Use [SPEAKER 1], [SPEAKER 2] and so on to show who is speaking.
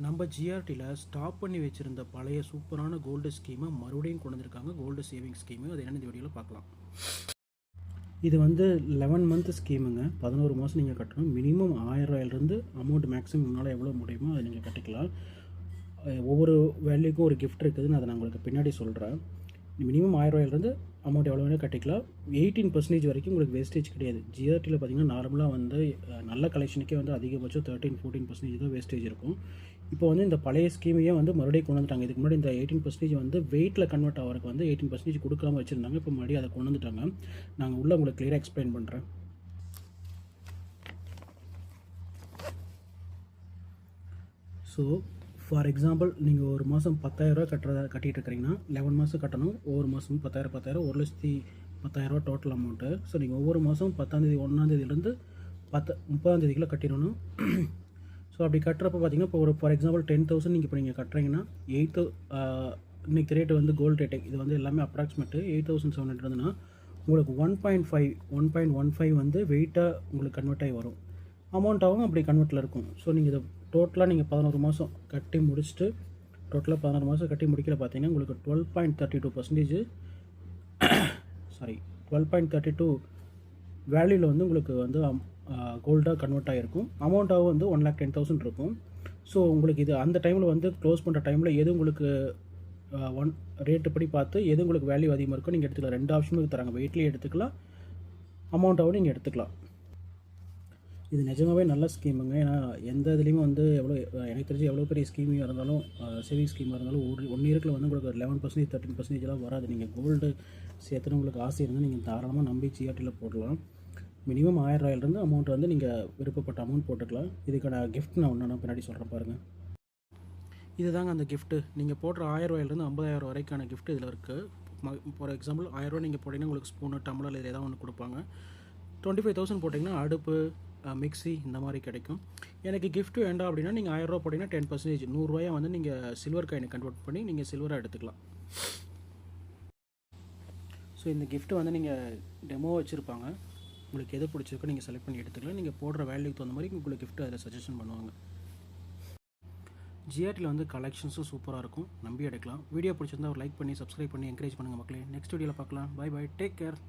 [SPEAKER 1] நம்ம ஜிஆர்டியில் ஸ்டாப் பண்ணி வச்சுருந்த பழைய சூப்பரான கோல்டு ஸ்கீமை மறுபடியும் கொண்டு வந்திருக்காங்க. Gold saving scheme. அது என்னென்ன இந்த வீடியோவில் பார்க்கலாம். இது வந்து 11 மந்த் ஸ்கீமுங்க. 11 மாதம் நீங்கள் கட்டணும். மினிமம் 1000 ரூபாயிலிருந்து அமௌண்ட் மேக்ஸிமம் உங்களால் எவ்வளோ முடியுமோ அதை நீங்கள் கட்டிக்கலாம். ஒவ்வொரு வேல்யூக்கும் ஒரு கிஃப்ட் இருக்குதுன்னு அதை நான் உங்களுக்கு பின்னாடி சொல்கிறேன். மினிமம் 1000 ரூபாயிலிருந்து அமௌண்ட் எவ்வளோ வேணால் கட்டிக்கலாம். 18% வரைக்கும் உங்களுக்கு வேஸ்டேஜ் கிடையாது. ஜிஆர்டியில் பார்த்தீங்கன்னா நார்மலாக வந்து நல்ல கலெக்ஷனுக்கே வந்து அதிகபட்சம் 13-14% தான் வேஸ்டேஜ் இருக்கும். இப்போ வந்து இந்த பழைய ஸ்கீமையே வந்து மறுபடியும் கொண்டு வந்துட்டாங்க. இதுக்கு முன்னாடி இந்த 18% வந்து வெயிட்டில் கன்வெர்ட் ஆகிறதுக்கு வந்து 18% கொடுக்காம வச்சுருந்தாங்க. இப்போ மறுபடியும் அதை கொண்டு வந்துட்டாங்க. நாங்கள் உள்ளே உங்களுக்கு கிளியராக எக்ஸ்பிளைன் பண்ணுறேன். ஸோ ஃபார் எக்ஸாம்பிள் நீங்கள் ஒரு மாதம் 10,000 ரூபா கட்டிகிட்டு இருக்கிறீங்கன்னா 11 மாதம் கட்டணும். ஒவ்வொரு மாதமும் 10,000 1,10,000 டோட்டல் அமௌண்ட்டு. ஸோ நீங்கள் ஒவ்வொரு மாதம் 10ஆம் தேதி 1ஆம் தேதியிலேருந்து 30ஆம் தேதிக்குள்ளே கட்டிடணும். ஸோ அப்படி கட்டுறப்ப பார்த்தீங்கன்னா இப்போ ஒரு ஃபார் எக்ஸாம்பிள் 10,000 நீங்கள் இப்போ நீங்கள் கட்டுறீங்கன்னா இன்றைக்கி ரேட்டு வந்து கோல்டு ரேட்டு இது வந்து எல்லாமே அப்ராக்சிமேட்டு 8,700 இருந்ததுன்னா உங்களுக்கு 1.15 வந்து வெயிட்டாக உங்களுக்கு கன்வெர்ட் ஆகி வரும். அமௌண்ட்டாகவும் அப்படி கன்வெர்ட்டில் இருக்கும். ஸோ நீங்கள் இதை டோட்டலாக நீங்கள் 11 மாதம் கட்டி முடிச்சுட்டு டோட்டலாக 11 மாதம் கட்டி முடிக்கல பார்த்தீங்கன்னா உங்களுக்கு 12.32% 12.32 வேல்யூவில் வந்து உங்களுக்கு வந்து கோல்டாக கன்வெர்ட் ஆகிருக்கும். அமௌண்ட்டாகவும் வந்து 1,10,000 இருக்கும். ஸோ உங்களுக்கு இது அந்த டைமில் வந்து க்ளோஸ் பண்ணுற டைமில் எது உங்களுக்கு ரேட்டு படி பார்த்து எது உங்களுக்கு வேல்யூ அதிகமாக இருக்கும் நீங்கள் எடுத்துக்கலாம். 2 ஆப்ஷனும் தராங்க. வெயிட்லேயே எடுத்துக்கலாம், அமௌண்ட்டாகவும் நீங்கள் எடுத்துக்கலாம். இது நிஜமாகவே நல்ல ஸ்கீமுங்க. ஏன்னா எந்த இதுலேயுமே வந்து எனக்கு தெரிஞ்சு எவ்வளோ பெரிய ஸ்கீமாக இருந்தாலும் சேவிங் ஸ்கீமாக இருந்தாலும் 1 இயர்க்கில் வந்து உங்களுக்கு 11% 13% வராது. நீங்கள் கோல்டு சேர்த்துன்னு உங்களுக்கு ஆசை இருந்தால் நீங்கள் தாராளமாக நம்பி ஜிஆர்டியில் போடலாம். மினிமம் 1000 ரூபாயிலிருந்து அமௌண்ட் வந்து நீங்கள் விருப்பப்பட்ட அமௌண்ட் போட்டுக்கலாம். இதுக்கான கிஃப்ட் நான் ஒன்று பின்னாடி சொல்கிறேன் பாருங்கள். இது தாங்க அந்த கிஃப்ட்டு. நீங்கள் போடுற 1000 ரூபாயிலிருந்து 50,000 வரைக்கான கிஃப்ட் இதில் இருக்குது. ஃபார் எக்ஸாம்பிள் 1000 ரூபா நீங்கள் போட்டிங்கன்னா உங்களுக்கு ஸ்பூனு டம்ளர் இது ஏதாவது ஒன்று கொடுப்பாங்க. 25,000 போட்டிங்கன்னா அடுப்பு மிக்ஸி இந்த மாதிரி கிடைக்கும். எனக்கு கிஃப்ட் வேண்டாம் அப்படின்னா நீங்கள் 1000 ரூபா போட்டிங்கன்னா 10% 100 ரூபாயை வந்து நீங்கள் சில்வர் காயினை கன்வெர்ட் பண்ணி நீங்கள் சில்வராக எடுத்துக்கலாம். ஸோ இந்த கிஃப்ட்டு வந்து நீங்கள் டெமோ வச்சுருப்பாங்க. உங்களுக்கு எது பிடிச்சிருக்கோ நீங்கள் செலக்ட் பண்ணி எடுத்துக்கலாம். நீங்கள் போடுற வேல்யூக்கு தகுந்த மாதிரி உங்களுக்கு கிஃப்ட்டு அதில் சஜஷன் பண்ணுவாங்க. ஜிஆர்டியில் வந்து கலெக்ஷன்ஸும் சூப்பராக இருக்கும். நம்பி எடுக்கலாம். வீடியோ பிடிச்சிருந்தா ஒரு லைக் பண்ணி சப்ஸ்கிரைப் பண்ணி என்கரேஜ் பண்ணுங்கள் மக்களே. நெக்ஸ்ட் வீடியோவில் பார்க்கலாம். Bye bye. Take care.